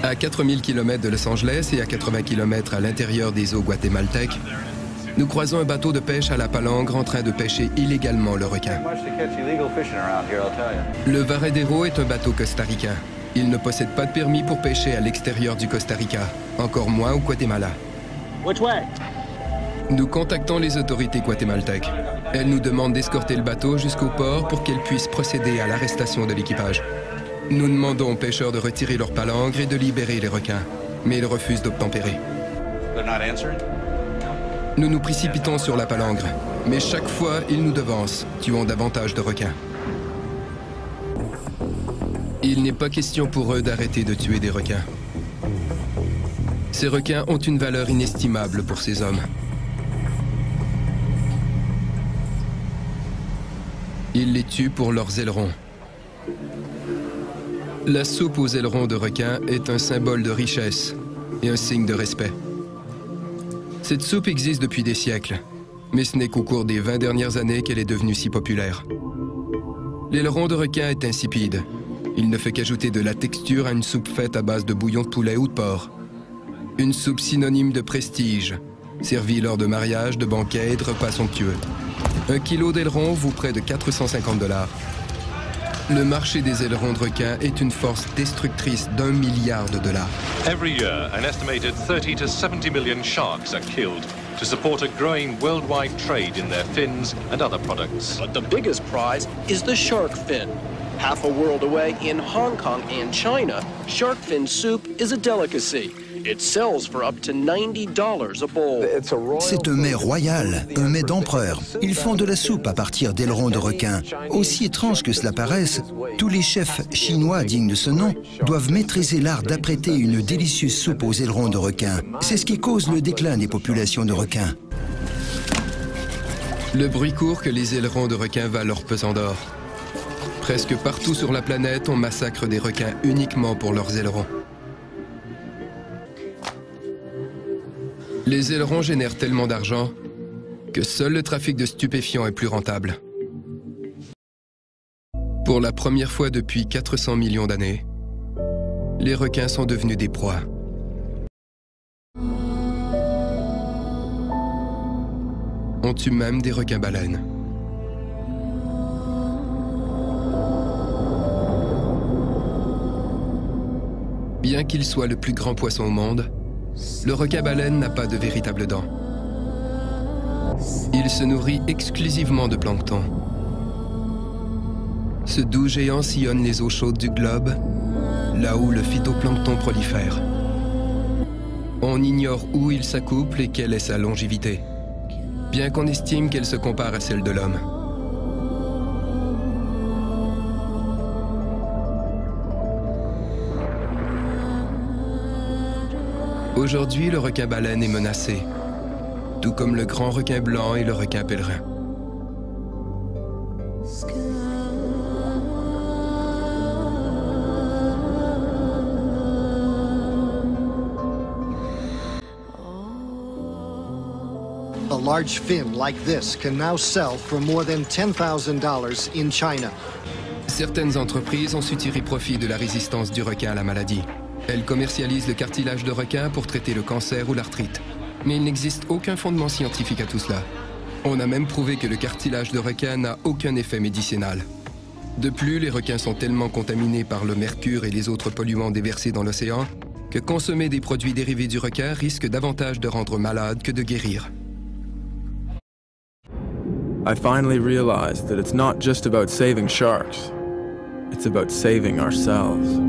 À 4000 km de Los Angeles et à 80 km à l'intérieur des eaux guatémaltèques, nous croisons un bateau de pêche à la palangre en train de pêcher illégalement le requin. Le Varadero est un bateau costaricain. Il ne possède pas de permis pour pêcher à l'extérieur du Costa Rica, encore moins au Guatemala. Nous contactons les autorités guatémaltèques. Elles nous demandent d'escorter le bateau jusqu'au port pour qu'elles puissent procéder à l'arrestation de l'équipage. Nous demandons aux pêcheurs de retirer leur palangre et de libérer les requins, mais ils refusent d'obtempérer. Nous nous précipitons sur la palangre, mais chaque fois, ils nous devancent, tuant davantage de requins. Il n'est pas question pour eux d'arrêter de tuer des requins. Ces requins ont une valeur inestimable pour ces hommes. Ils les tuent pour leurs ailerons. La soupe aux ailerons de requin est un symbole de richesse et un signe de respect. Cette soupe existe depuis des siècles, mais ce n'est qu'au cours des 20 dernières années qu'elle est devenue si populaire. L'aileron de requin est insipide. Il ne fait qu'ajouter de la texture à une soupe faite à base de bouillon de poulet ou de porc. Une soupe synonyme de prestige, servie lors de mariages, de banquets et de repas somptueux. 1 kilo d'aileron vaut près de 450 $. Le marché des ailerons de requin est une force destructrice d'1 milliard de $. Every year, an estimated 30 to 70 million sharks are killed to support a growing worldwide trade in their fins and other products. But the biggest prize is the shark fin. Half a world away in Hong Kong and China, shark fin soup is a delicacy. It sells for up to $90 a bowl. C'est un mets royal, un mets d'empereur. Ils font de la soupe à partir d'ailerons de requin. Aussi étrange que cela paraisse, tous les chefs chinois dignes de ce nom doivent maîtriser l'art d'apprêter une délicieuse soupe aux ailerons de requin. C'est ce qui cause le déclin des populations de requins. Le bruit court que les ailerons de requin valent leur pesant d'or. Presque partout sur la planète, on massacre des requins uniquement pour leurs ailerons. Les ailerons génèrent tellement d'argent que seul le trafic de stupéfiants est plus rentable. Pour la première fois depuis 400 millions d'années, les requins sont devenus des proies. On tue même des requins-baleines. Bien qu'il soit le plus grand poisson au monde, le requin-baleine n'a pas de véritables dents. Il se nourrit exclusivement de plancton. Ce doux géant sillonne les eaux chaudes du globe, là où le phytoplancton prolifère. On ignore où il s'accouple et quelle est sa longévité, bien qu'on estime qu'elle se compare à celle de l'homme. Aujourd'hui, le requin-baleine est menacé, tout comme le grand requin blanc et le requin pèlerin. A large fin like this can now sell for more than $10,000 in China. Certaines entreprises ont su tirer profit de la résistance du requin à la maladie. Elles commercialisent le cartilage de requin pour traiter le cancer ou l'arthrite. Mais il n'existe aucun fondement scientifique à tout cela. On a même prouvé que le cartilage de requin n'a aucun effet médicinal. De plus, les requins sont tellement contaminés par le mercure et les autres polluants déversés dans l'océan que consommer des produits dérivés du requin risque davantage de rendre malade que de guérir. I finally realized that it's not just about saving sharks, it's about saving ourselves.